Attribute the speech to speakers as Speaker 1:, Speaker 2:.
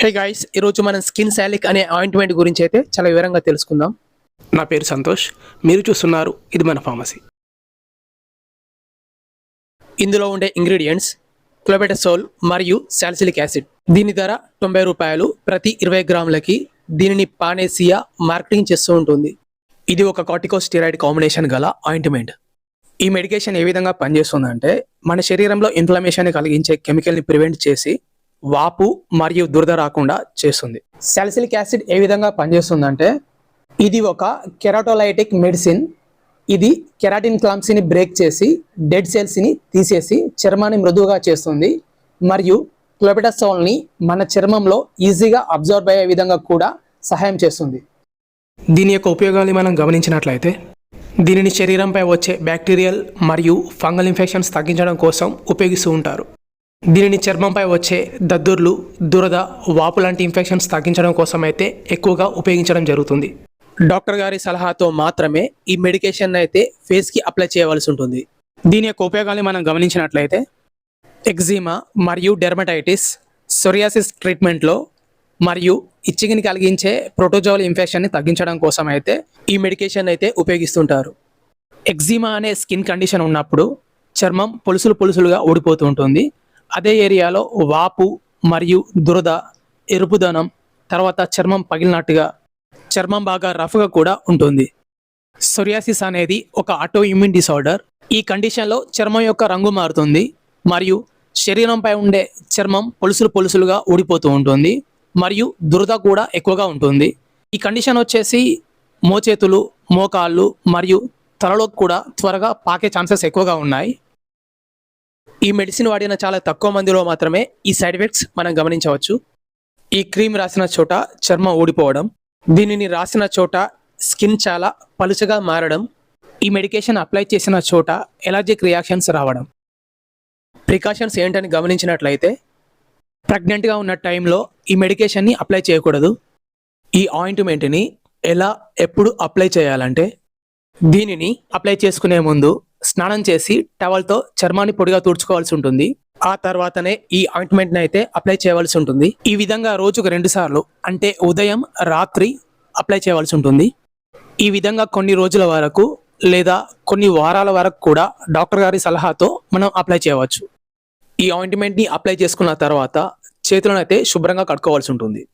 Speaker 1: Hey guys, ఈరోజు మనం స్కిన్సాలిక్ అనే ఆయింట్మెంట్ గురించి అయితే చాలా వివరంగా తెలుసుకుందాం.
Speaker 2: నా పేరు సంతోష్, మీరు చూస్తున్నారు ఇది మన ఫార్మసీ.
Speaker 1: ఇందులో ఉండే ఇంగ్రీడియంట్స్ క్లోబెటసోల్ మరియు సాలిసిలిక్ యాసిడ్. దీని ధర 90 రూపాయలు ప్రతి 20 గ్రాములకి. దీనిని పానేసియా మార్కెటింగ్ చేస్తూ ఉంటుంది. ఇది ఒక కార్టికోస్టెరాయిడ్ కాంబినేషన్ గల ఆయింట్మెంట్. ఈ మెడికేషన్ ఏ విధంగా పనిచేస్తుందంటే మన శరీరంలో ఇన్ఫ్లమేషన్ కలిగించే కెమికల్ని ప్రివెంట్ చేసి వాపు మరియు దురద రాకుండా చేస్తుంది. సాలిసిలిక్ యాసిడ్ ఏ విధంగా పనిచేస్తుందంటే ఇది ఒక కెరాటోలైటిక్ మెడిసిన్. ఇది కెరాటిన్ క్లాంప్స్ని బ్రేక్ చేసి డెడ్ సెల్స్ని తీసేసి చర్మాన్ని మృదువుగా చేస్తుంది. మరియు క్లోబెటసోల్ని మన చర్మంలో ఈజీగా అబ్జర్వ్ అయ్యే విధంగా కూడా సహాయం చేస్తుంది.
Speaker 2: దీని యొక్క ఉపయోగాలు మనం గమనించినట్లయితే దీనిని శరీరంపై వచ్చే బ్యాక్టీరియల్ మరియు ఫంగల్ ఇన్ఫెక్షన్స్ తగ్గించడం కోసం ఉపయోగిస్తూ ఉంటారు. దీనిని చర్మంపై వచ్చే దద్దుర్లు, దురద, వాపు లాంటి ఇన్ఫెక్షన్స్ తగ్గించడం కోసం అయితే ఎక్కువగా ఉపయోగించడం జరుగుతుంది.
Speaker 1: డాక్టర్ గారి సలహాతో మాత్రమే ఈ మెడికేషన్ అయితే ఫేస్కి అప్లై చేయవలసి ఉంటుంది.
Speaker 2: దీని యొక్క ఉపయోగాలు మనం గమనించినట్లయితే
Speaker 1: ఎగ్జిమా మరియు డెర్మటైటిస్, సోరియాసిస్ ట్రీట్మెంట్లో మరియు ఇచ్చింగ్ని కలిగించే ప్రోటోజోల్ ఇన్ఫెక్షన్ని తగ్గించడం కోసం అయితే ఈ మెడికేషన్ అయితే ఉపయోగిస్తుంటారు. ఎగ్జిమా అనే స్కిన్ కండిషన్ ఉన్నప్పుడు చర్మం పొలుసులుగా ఊడిపోతూ ఉంటుంది. అదే ఏరియాలో వాపు మరియు దురద, ఎరుపుదనం, తర్వాత చర్మం పగిలినట్టుగా, చర్మం బాగా రఫ్గా కూడా ఉంటుంది. సోరియాసిస్ అనేది ఒక ఆటో ఇమ్యూన్ డిసార్డర్. ఈ కండిషన్లో చర్మం యొక్క రంగు మారుతుంది మరియు శరీరంపై ఉండే చర్మం పొలుసులుగా ఊడిపోతూ ఉంటుంది మరియు దురద కూడా ఎక్కువగా ఉంటుంది. ఈ కండిషన్ వచ్చేసి మోచేతులు, మోకాళ్ళు మరియు తలలో కూడా త్వరగా పాకే ఛాన్సెస్ ఎక్కువగా ఉన్నాయి. ఈ మెడిసిన్ వాడిన చాలా తక్కువ మందిలో మాత్రమే ఈ సైడ్ ఎఫెక్ట్స్ మనం గమనించవచ్చు. ఈ క్రీమ్ రాసిన చోట చర్మం ఊడిపోవడం, దీనిని రాసిన చోట స్కిన్ చాలా పలుచగా మారడం, ఈ మెడికేషన్ అప్లై చేసిన చోట ఎలర్జిక్ రియాక్షన్స్ రావడం. ప్రికాషన్స్ ఏంటని గమనించినట్లయితే ప్రెగ్నెంట్గా ఉన్న టైంలో ఈ మెడికేషన్ని అప్లై చేయకూడదు. ఈ ఆయింట్మెంట్ని ఎప్పుడు అప్లై చేయాలంటే దీనిని అప్లై చేసుకునే ముందు స్నానం చేసి టవల్తో చర్మాన్ని పొడిగా తుడుచుకోవాల్సి ఉంటుంది. ఆ తర్వాతనే ఈ ఆయింట్మెంట్ని అయితే అప్లై చేయవలసి ఉంటుంది. ఈ విధంగా రోజుకు 2 సార్లు అంటే ఉదయం, రాత్రి అప్లై చేయవలసి ఉంటుంది. ఈ విధంగా కొన్ని రోజుల వరకు లేదా కొన్ని వారాల వరకు కూడా డాక్టర్ గారి సలహాతో మనం అప్లై చేయవచ్చు. ఈ ఆయింట్మెంట్ని అప్లై చేసుకున్న తర్వాత చేతులను అయితే శుభ్రంగా కడుక్కోవాల్సి ఉంటుంది.